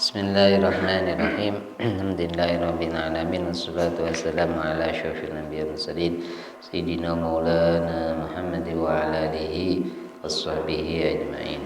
Bismillahirrahmanirrahim. Alhamdulillahirabbil alamin wassalatu wassalamu ala asyrofil anbiya'i wal mursalin sayyidina maulana Muhammad wa ala alihi washabbihi ajmain.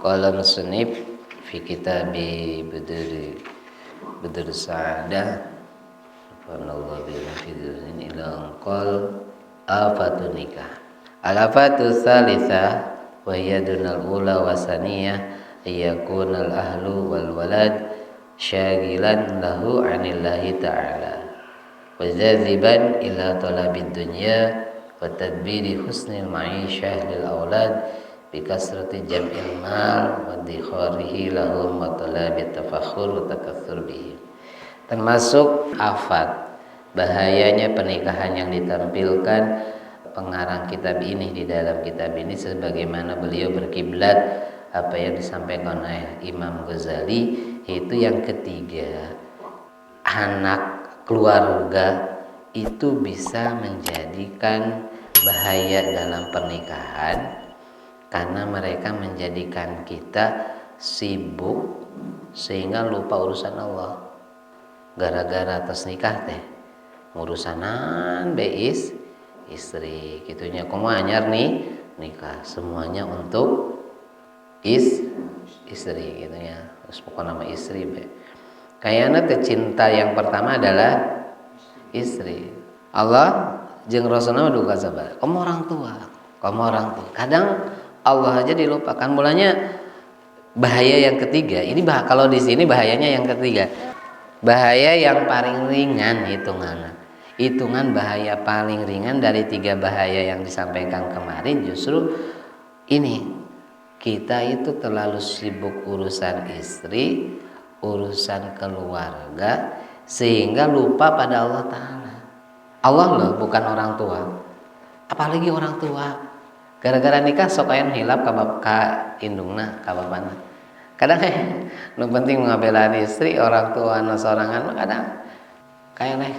Qala musannif fi kitabi Badr Sa'adah Fanallahu bi hafizin ila qal afatun nikah. Al-afatu tsalitsa wa hiya dunal ula wa saniyah yakunal ahlu wal walad syagilan lahu anillahi ta'ala wa zaziban ila talabid dunya wa tadbiri husnil ma'isyah lil aulad bi kasrati jam'il mal wa dikharihi lahum wa talabit tafakhur wa takatsur bihi. Termasuk afat bahayanya pernikahan yang ditampilkan pengarang kitab ini di dalam kitab ini, sebagaimana beliau berkiblat apa yang disampaikan oleh Imam Ghazali, yaitu yang ketiga, anak keluarga itu bisa menjadikan bahaya dalam pernikahan karena mereka menjadikan kita sibuk sehingga lupa urusan Allah. Gara-gara atas nikah teh ngurusanan beis istri gitunya, kamu anyar nih nikah semuanya untuk istri gitu ya, terus pokoknya nama istri be. Kayaknya kecinta yang pertama adalah istri. Allah jeung Rasulullah duka sabar. Kamu orang tua. Kadang Allah aja dilupakan. Mulanya bahaya yang ketiga. Ini kalau di sini bahayanya yang ketiga. Bahaya yang paling ringan hitungan bahaya paling ringan dari 3 bahaya yang disampaikan kemarin justru ini. Kita itu terlalu sibuk urusan istri, urusan keluarga, sehingga lupa pada Allah Ta'ala. Allah loh, bukan orang tua. Apalagi orang tua, gara-gara nikah sok aya hilap ka indungna, ka bapana. Kadang nu penting ngabelaan istri, orang tua anu sorangan mah kadang kayak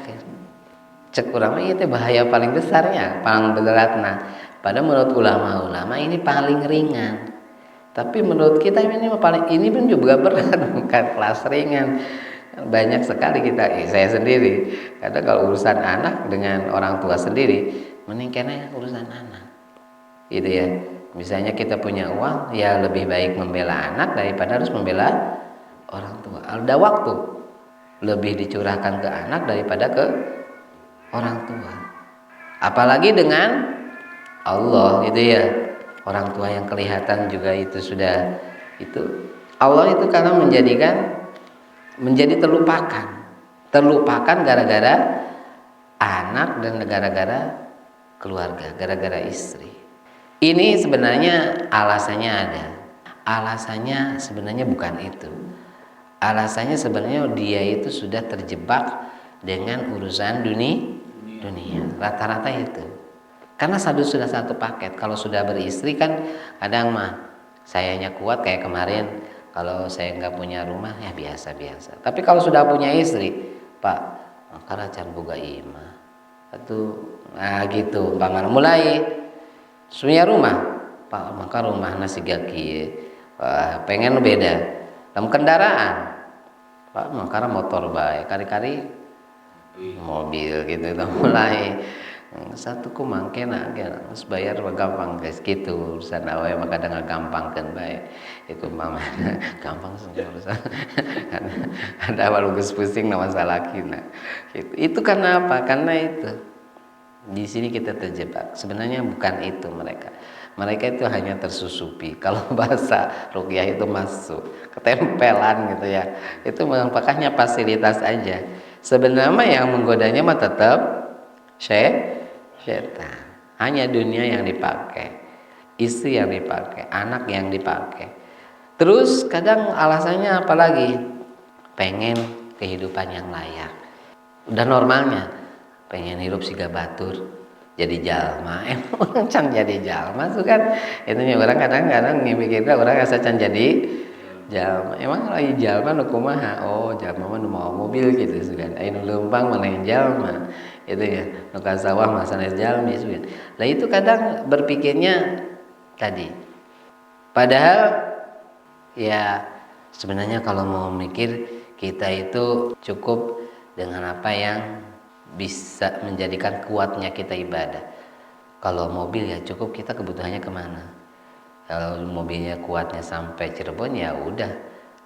cek urang mah ieu teh bahaya paling besarnya, paling beratna. Padahal menurut ulama-ulama ini paling ringan. Tapi menurut kita ini pun juga berat, bukan kelas ringan. Banyak sekali saya sendiri, kadang kalau urusan anak dengan orang tua sendiri, mending kena urusan anak, gitu ya. Misalnya kita punya uang, ya lebih baik membela anak daripada harus membela orang tua. Ada waktu lebih dicurahkan ke anak daripada ke orang tua. Apalagi dengan Allah, gitu ya. Orang tua yang kelihatan juga itu sudah itu Allah itu karena menjadi terlupakan gara-gara anak dan gara-gara keluarga, gara-gara istri. Ini sebenarnya alasannya ada. Alasannya sebenarnya bukan itu. Alasannya sebenarnya dia itu sudah terjebak dengan urusan dunia. Rata-rata itu. Karena sudah satu paket. Kalau sudah beristri kan kadang mah sayanya kuat kayak kemarin. Kalau saya nggak punya rumah ya biasa-biasa. Tapi kalau sudah punya istri, Pak, makara can boga imah. Gitu. Umpamana mulai punya rumah, Pak, maka rumah nasi gaki. Pengen beda. Dalam kendaraan, Pak, makara motor bae. Kari-kari mobil gitu. Mulai satu ku mangkena geus bayar gampang guys gitu urusan awe mah kadang ngagampangkeun bae itu mah gampang urusan ada walu geus pusing na masalah kina gitu. Itu karena apa? Karena itu di sini kita terjebak. Sebenarnya bukan itu mereka itu hanya tersusupi. Kalau bahasa ruqyah itu masuk ketempelan gitu ya, itu makanya fasilitas aja. Sebenarnya yang menggodanya mah tetap setan. Hanya dunia yang dipakai, istri yang dipakai, anak yang dipakai. Terus kadang alasannya apalagi pengen kehidupan yang layak. Udah normalnya pengen hidup siga batur jadi jalma. Emang can jadi jalma tuh kan itunya orang kadang-kadang mikirnya orang asa can jadi jalma. Emang lagi jalma nu kumaha? Oh, jalma mah nu mau mobil gitu sugan. Anu leumpang mana jalma. Itu ya, nu ka sawah mah sanes jalmi sugan. Lah itu kadang berpikirnya tadi. Padahal ya Sebenarnya kalau mau mikir, kita itu cukup dengan apa yang bisa menjadikan kuatnya kita ibadah. Kalau mobil ya cukup, kita kebutuhannya kemana. Kalau mobilnya kuatnya sampai Cirebon ya udah,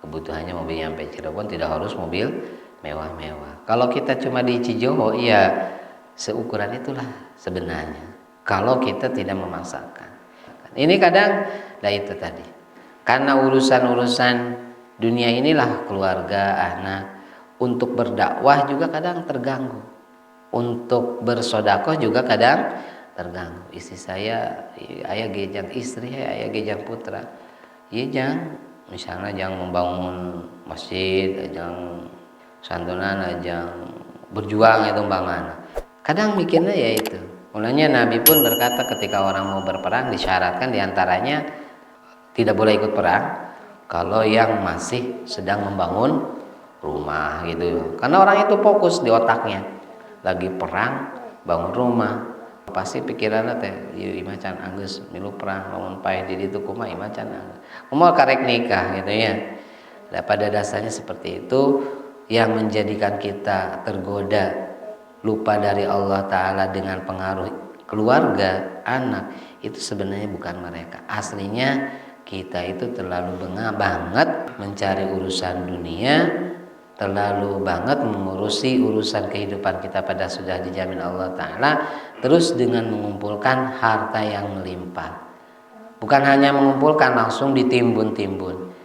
kebutuhannya mobilnya sampai Cirebon, tidak harus mobil mewah-mewah. Kalau kita cuma di Cijoho ya seukuran itulah sebenarnya. Kalau kita tidak memaksakan. Ini kadang, nah itu tadi. Karena urusan-urusan dunia inilah, keluarga, anak, untuk berdakwah juga kadang terganggu. Untuk bersodakoh juga kadang terganggu. Istri saya, ayah gejang istri, ayah gejang putra. Iya jang, misalnya jang membangun masjid, jang santunan, jang berjuang itu umpamanya. Kadang mikirnya ya itu. Mulanya Nabi pun berkata ketika orang mau berperang disyaratkan diantaranya tidak boleh ikut perang kalau yang masih sedang membangun rumah gitu. Karena orang itu fokus di otaknya lagi perang, bangun rumah, pasti pikirannya teh ieu macan anggeus milu perang lamun paeh di ditu kumaha ieu macan anggeus. Moal karek nikah gitu ya. Nah, pada dasarnya seperti itu yang menjadikan kita tergoda lupa dari Allah Ta'ala dengan pengaruh keluarga, anak, itu sebenarnya bukan mereka. Aslinya kita itu terlalu bengah banget mencari urusan dunia, terlalu banget mengurusi urusan kehidupan kita pada sudah dijamin Allah Ta'ala, terus dengan mengumpulkan harta yang melimpah. Bukan hanya mengumpulkan, langsung ditimbun-timbun.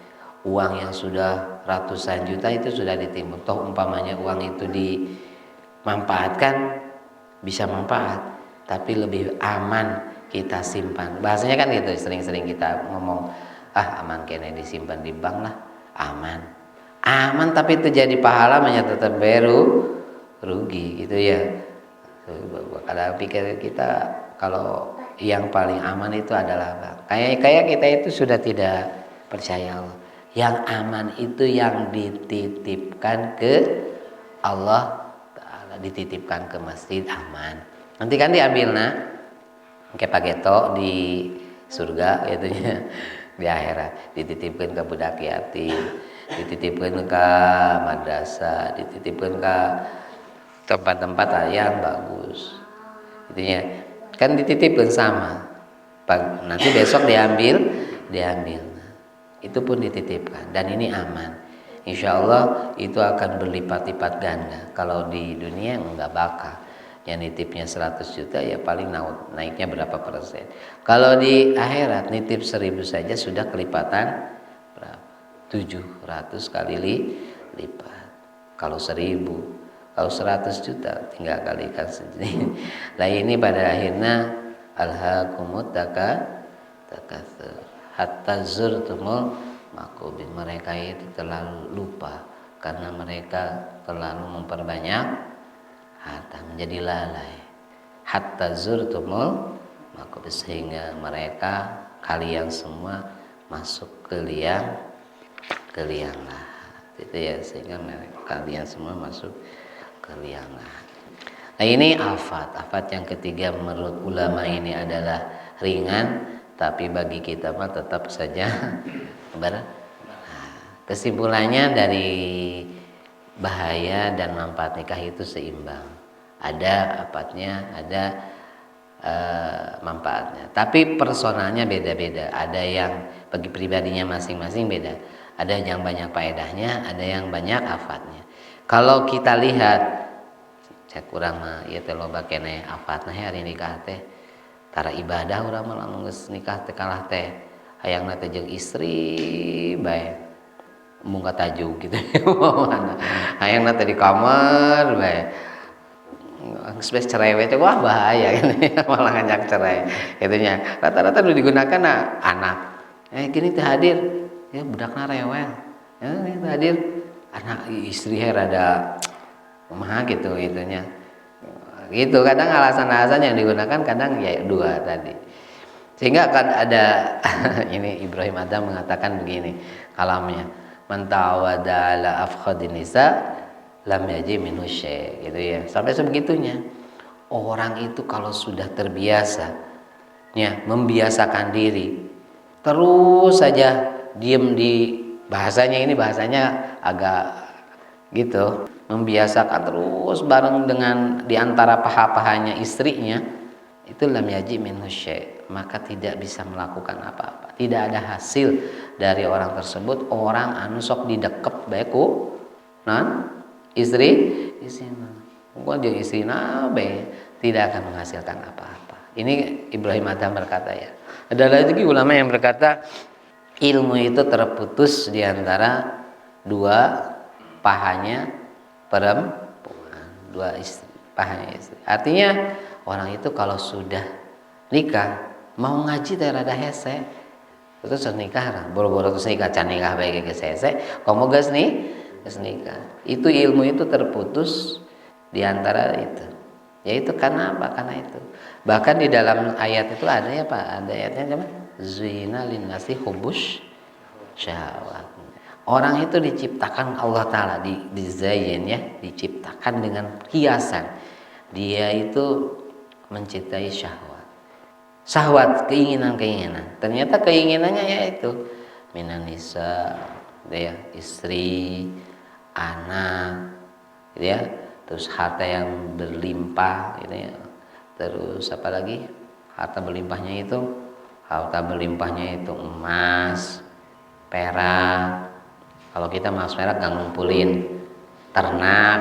Uang yang sudah ratusan juta itu sudah ditimbun. Toh umpamanya uang itu dimanfaatkan, bisa manfaat, tapi lebih aman kita simpan. Bahasanya kan gitu, sering-sering kita ngomong, aman kene disimpan di bank lah, aman. Aman tapi itu jadi pahala tetap rugi gitu ya. Kadang pikir kita kalau yang paling aman itu adalah bank. Kayak kita itu sudah tidak percaya Allah. Yang aman itu yang dititipkan ke Allah Ta'ala, dititipkan ke masjid aman. Nanti kan diambil kayak pageto di surga gitu ya, di akhirat dititipkan ke budak yatim, dititipkan ke madrasah, dititipkan ke tempat-tempat yang bagus gitu ya. Kan dititipkan sama, nanti besok diambil, itu pun dititipkan, dan ini aman. Insya Allah itu akan berlipat-lipat ganda. Kalau di dunia enggak bakal, yang nitipnya 100 juta ya paling naiknya berapa persen. Kalau di akhirat nitip 1000 saja sudah kelipatan berapa? 700 kali lipat. Kalau 1000, kalau 100 juta tinggal kalikan sendiri. Nah ini pada akhirnya alhaakumut takatsur hatta zurtumul maqabir. Mereka itu terlalu lupa karena mereka terlalu memperbanyak harta, menjadi lalai. Hatta zurtumul maqabir, sehingga mereka, kalian semua masuk ke liang lahat. Itu ya, sehingga kalian semua masuk ke liang lahat. Nah ini afat yang ketiga menurut ulama ini adalah ringan, tapi bagi kita mah tetap saja berat. Kesimpulannya dari bahaya dan manfaat nikah itu seimbang. Ada afatnya, ada manfaatnya. Tapi personalnya beda-beda. Ada yang bagi pribadinya masing-masing beda. Ada yang banyak faedahnya, ada yang banyak afatnya. Kalau kita lihat, cek kurang mah ieu teh loba keneh afatna hari nikah teh. Tara ibadah urang mah lamun geus nikah teh kalah teh hayangna teh jeung istri bae. Mung tajuk gitu. Hayangna teh di kamar bae. Geus cerai we teh wah bahaya gitu. Malah ngajak cerai. Gitu nya. Rata-rata nu digunakan anak. Gini teh hadir, ya budakna rewel. Ini teh hadir anak istri rada kumaha gitu itunya. Gitu kadang alasan-alasan yang digunakan kadang ya dua tadi. Sehingga kan ada ini Ibrahim Adam mengatakan begini kalamnya, man ta'awada ala afkhadin nisa lam yaji minhu syai', gitu ya. Sampai sebegitunya. Orang itu kalau sudah terbiasa ya membiasakan diri terus saja diem di Bahasanya agak gitu, membiasakan terus bareng dengan diantara paha-pahanya istrinya, itu lam yaji minhu syai', maka tidak bisa melakukan apa-apa, tidak ada hasil dari orang tersebut. Orang anu sok didekep beku non istri gua jeung istri nabe tidak akan menghasilkan apa-apa. Ini Ibrahim Adham berkata ya. Ada lagi ulama yang berkata ilmu itu terputus di antara dua pahanya perempuan, dua istri, pahanya istri. Artinya orang itu kalau sudah nikah mau ngaji teh rada hese, terus nikah boro-boro terus nikah, can nikah bae ge hese, komo geus nikah. Itu ilmu itu terputus di antara itu. Yaitu karena apa? Karena itu. Bahkan di dalam ayat itu ada ya Pak, ada ayatnya apa? Zina linnasi hubus syahwat. Orang itu diciptakan Allah Ta'ala di zayin ya, diciptakan dengan hiasan. Dia itu mencintai syahwat. Syahwat, keinginan-keinginan. Ternyata keinginannya yaitu minan nisa, ya, istri, anak, gitu ya. Terus harta yang berlimpah, gitu ya. Terus apa lagi? Harta berlimpahnya itu emas, perak. Kalau kita mas perak nggak ngumpulin ternak,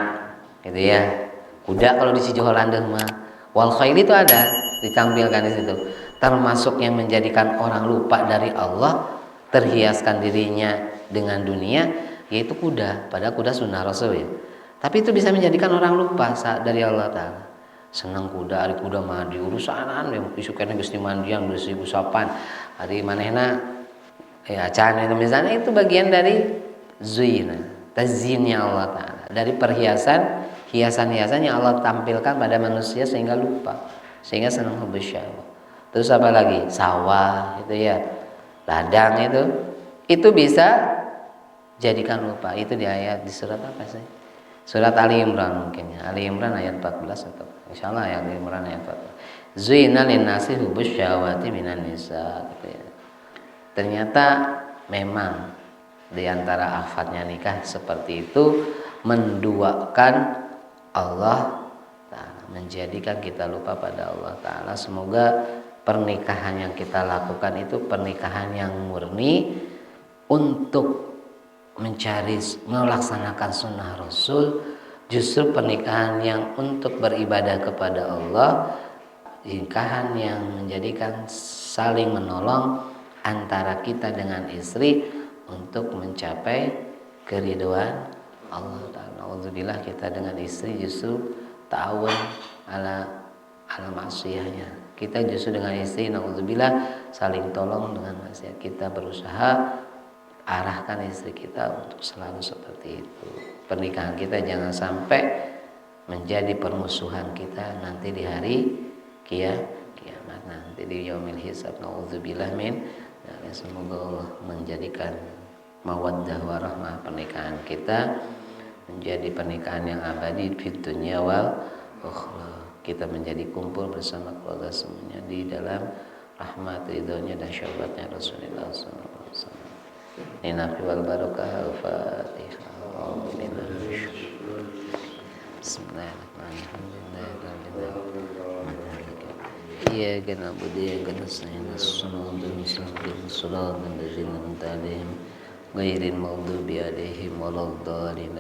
gitu ya. Kuda kalau di Sijo Holanda mah, wal khail itu ada ditampilkan di situ. Termasuk yang menjadikan orang lupa dari Allah, terhiaskan dirinya dengan dunia, yaitu kuda. Padahal kuda sunnah Rasul ya. Tapi itu bisa menjadikan orang lupa dari Allah Ta'ala. Senang kuda, hari kuda mah diurusanan yang isukana geus dimandian geus usapan. Hari manehna ya can itu misalnya itu bagian dari zina, tazyinnya Allah Ta'ala, dari hiasan-hiasan yang Allah tampilkan pada manusia sehingga lupa, sehingga senang bersyahwat. Terus apa lagi? Sawah itu ya, ladang itu bisa jadikan lupa. Itu di surat apa sih? Surat Ali Imran mungkin ya. Ali Imran ayat 14 atau insyaallah ayat Ali Imran ayat 14. Zuina linnasi hubus syahwati minan nisa gitu ya. Ternyata memang di antara afatnya nikah seperti itu menduakan Allah Ta'ala, menjadikan kita lupa pada Allah Ta'ala. Semoga pernikahan yang kita lakukan itu pernikahan yang murni untuk melaksanakan sunnah Rasul, justru pernikahan yang untuk beribadah kepada Allah, nikahan yang menjadikan saling menolong antara kita dengan istri untuk mencapai keridhaan Allah Ta'ala. Alhamdulillah kita dengan istri justru ta'awun ala maksiyahnya. Kita justru dengan istri naudzubillah saling tolong dengan maksiat. Kita berusaha arahkan istri kita untuk selalu seperti itu. Pernikahan kita jangan sampai menjadi permusuhan kita nanti di hari kiamat nanti di yaumil hisab. Naudzubillah min. Semoga Allah menjadikan mawaddah warahmah pernikahan kita menjadi pernikahan yang abadi di dunia wal akhirah. Kita menjadi kumpul bersama keluarga semuanya di dalam rahmat ridhonya dan syafaatnya Rasulullah SAW. Ninafi wal barakah al-Fatihah. Bismillahirrahmanirrahim. Iyyaka na'budu wa iyyaka nasta'in. Shiratal mustaqim. Shiratal ladzina an'amta 'alaihim ghairil maghdubi 'alaihim waladdallin.